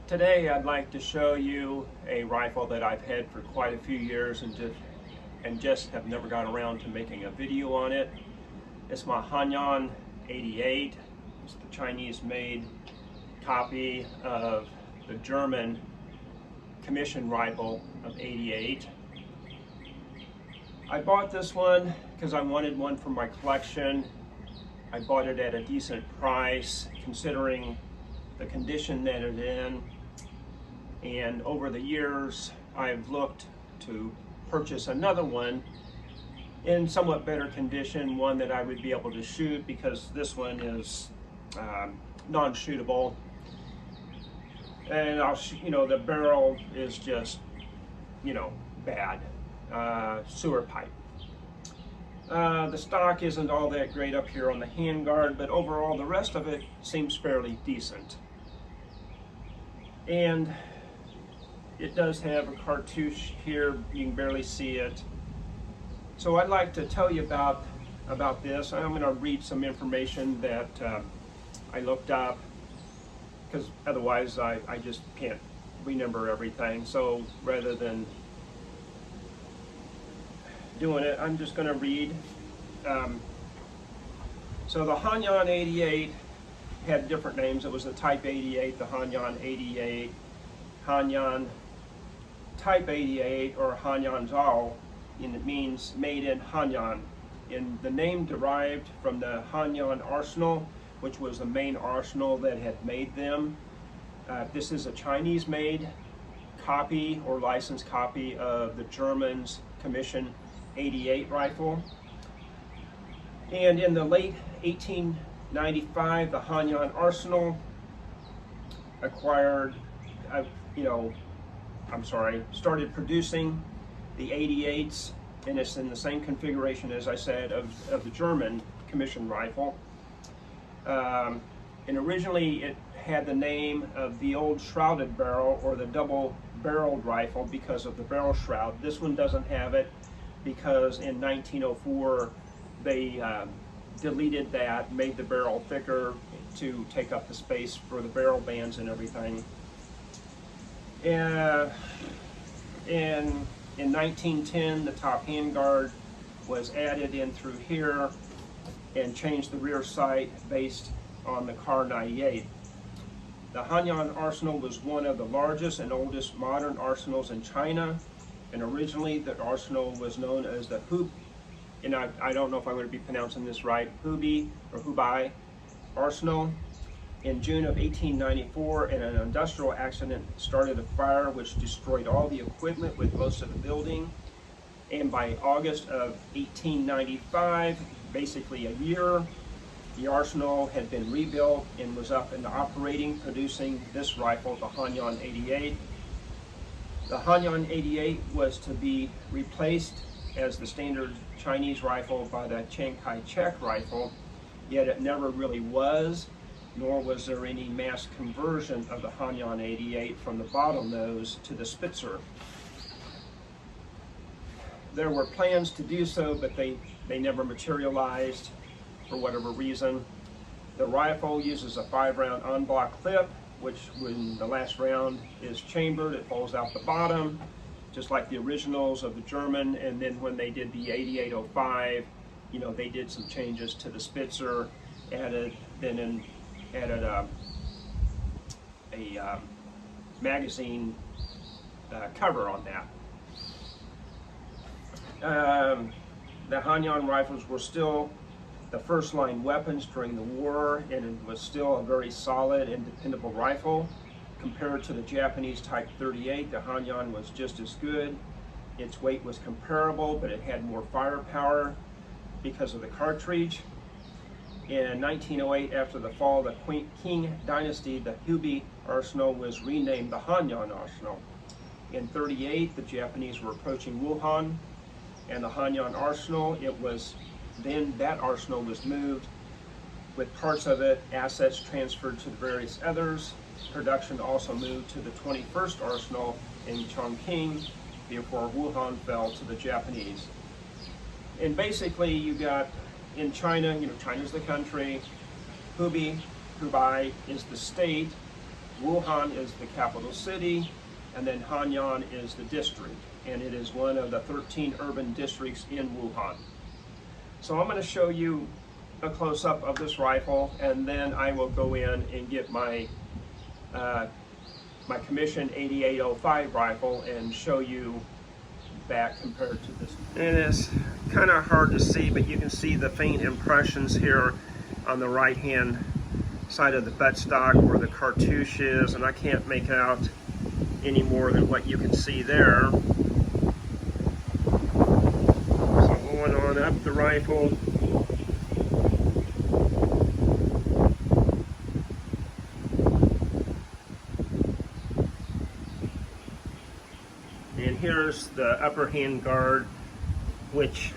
Today I'd like to show you a rifle that I've had for quite a few years and just have never got around to making a video on it. It's my Hanyang 88. It's the Chinese made copy of the German commission rifle of 88. I bought this one because I wanted one for my collection. I bought it at a decent price considering the condition that it's in, and over the years I've looked to purchase another one in somewhat better condition, one that I would be able to shoot, because this one is non-shootable, and the barrel is just bad, sewer pipe. The stock isn't all that great up here on the handguard, but overall the rest of it seems fairly decent. And it does have a cartouche here, you can barely see it. So I'd like to tell you about this. I'm going to read some information that I looked up, because otherwise I just can't remember everything. So rather than doing it, I'm just going to read. So the Hanyang 88 had different names. It was the Type 88, the Hanyang 88, Hanyang Type 88, or Hanyang Zhao, and it means made in Hanyang. And the name derived from the Hanyang Arsenal, which was the main arsenal that had made them. This is a Chinese made copy or licensed copy of the Germans' commission 88 rifle. And in the late 1895, the Hanyang Arsenal started producing the 88s, and it's in the same configuration, as I said, of the German commission rifle. And originally it had the name of the old shrouded barrel, or the double-barreled rifle, because of the barrel shroud. This one doesn't have it because in 1904 they deleted that, made the barrel thicker to take up the space for the barrel bands and everything. And in 1910, the top handguard was added in through here and changed the rear sight based on the Kar 98. The Hanyang Arsenal was one of the largest and oldest modern arsenals in China, and originally the arsenal was known as the and I don't know if I'm going to be pronouncing this right, Hubei Arsenal. In June of 1894, an industrial accident started a fire which destroyed all the equipment with most of the building. And by August of 1895, basically a year, the arsenal had been rebuilt and was up and operating, producing this rifle, the Hanyang 88. The Hanyang 88 was to be replaced as the standard Chinese rifle by the Chiang Kai-shek rifle, yet it never really was, nor was there any mass conversion of the Hanyang 88 from the bottlenose to the Spitzer. There were plans to do so, but they never materialized for whatever reason. The rifle uses a 5-round en-bloc clip, which when the last round is chambered, it falls out the bottom, just like the originals of the German. And then when they did the 8805, they did some changes to the Spitzer, added a magazine cover on that. The Hanyang rifles were still the first line weapons during the war, and it was still a very solid and dependable rifle. Compared to the Japanese Type 38, the Hanyang was just as good. Its weight was comparable, but it had more firepower because of the cartridge. In 1908, after the fall of the Qing dynasty, the Hubei arsenal was renamed the Hanyang arsenal. In 1938, the Japanese were approaching Wuhan, and the Hanyang arsenal, that arsenal was moved with parts of it, assets transferred to the various others. Production also moved to the 21st arsenal in Chongqing before Wuhan fell to the Japanese. And basically you got in China, China's the country, Hubei is the state, Wuhan is the capital city, and then Hanyang is the district, and it is one of the 13 urban districts in Wuhan. So I'm going to show you a close-up of this rifle, and then I will go in and get my my commission 8805 rifle and show you that compared to this. And it's kind of hard to see, but you can see the faint impressions here on the right hand side of the buttstock where the cartouche is, and I can't make out any more than what you can see there. So going on up the rifle. And here's the upper hand guard, which,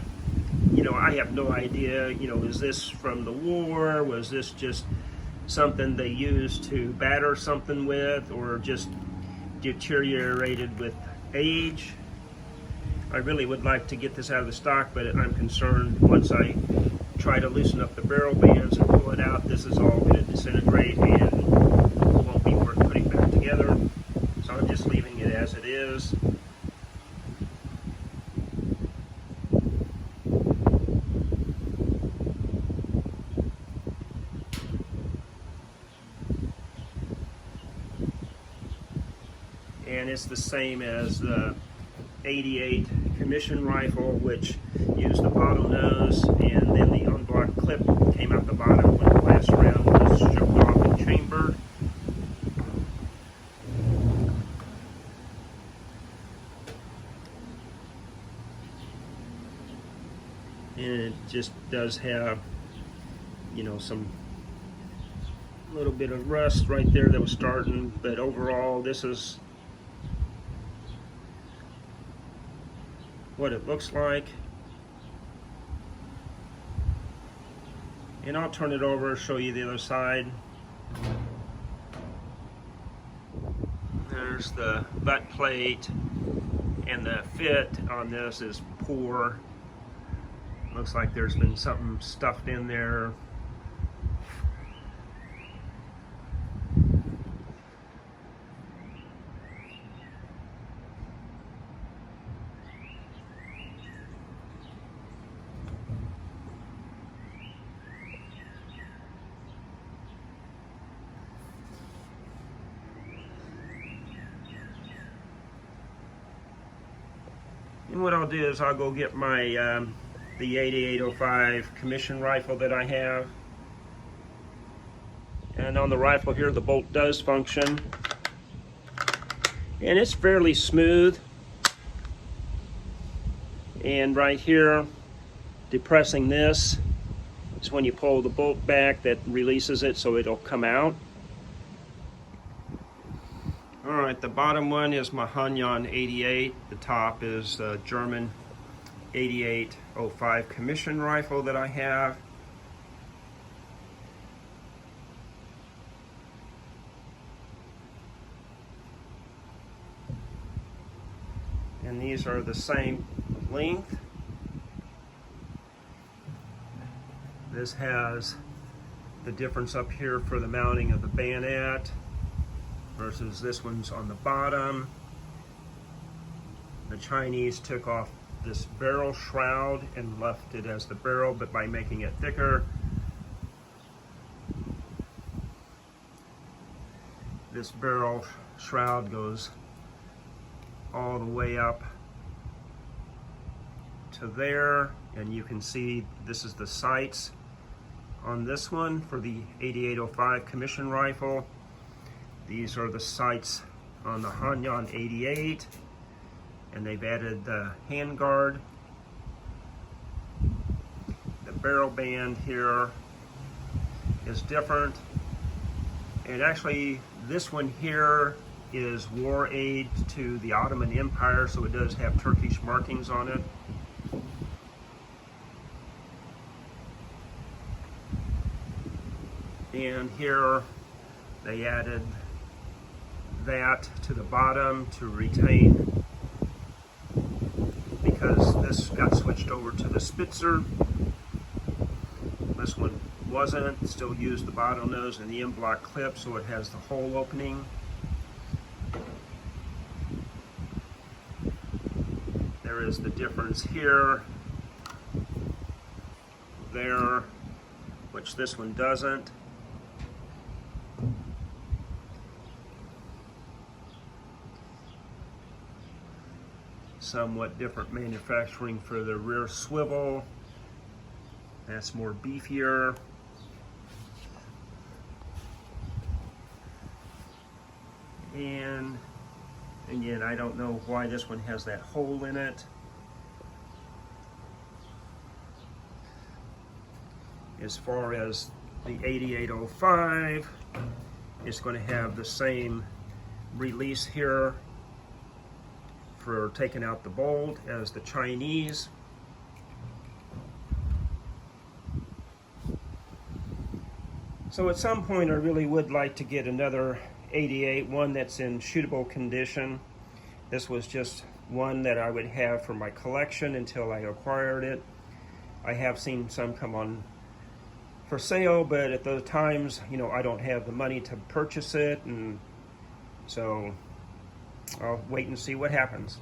you know, I have no idea, you know, is this from the war? Was this just something they used to batter something with, or just deteriorated with age? I really would like to get this out of the stock, but I'm concerned once I try to loosen up the barrel bands and pull it out, this is all going to disintegrate and won't be worth putting back together. So I'm just leaving it as it is. And it's the same as the 88 commission rifle, which used the bottle nose, and then the unblocked clip came out the bottom when the last round was stripped off and chambered. And it just does have, you know, some little bit of rust right there that was starting, but overall this is what it looks like. And I'll turn it over, show you the other side. There's the butt plate, and the fit on this is poor. Looks like there's been something stuffed in there. And what I'll do is I'll go get my the 8805 commission rifle that I have. And on the rifle here, the bolt does function. And it's fairly smooth. And right here, depressing this is when you pull the bolt back, that releases it so it'll come out. Alright, the bottom one is my Hanyang 88. The top is the German 8805 commission rifle that I have. And these are the same length. This has the difference up here for the mounting of the bayonet versus this one's on the bottom. The Chinese took off this barrel shroud and left it as the barrel, but by making it thicker, this barrel shroud goes all the way up to there, and you can see this is the sights on this one for the 8805 commission rifle. These are the sights on the Hanyang 88, and they've added the handguard. The barrel band here is different, and actually this one here is war aid to the Ottoman Empire, so it does have Turkish markings on it. And here they added that to the bottom to retain, because this got switched over to the Spitzer. This one wasn't. Still used the bottlenose and the M-block clip, so it has the hole opening. There is the difference here, there, which this one doesn't. Somewhat different manufacturing for the rear swivel. That's more beefier. And again, I don't know why this one has that hole in it. As far as the 8805, it's going to have the same release here for taking out the bolt as the Chinese. So at some point I really would like to get another 88, one that's in shootable condition. This was just one that I would have for my collection until I acquired it. I have seen some come on for sale, but at those times, you know, I don't have the money to purchase it, and so I'll wait and see what happens.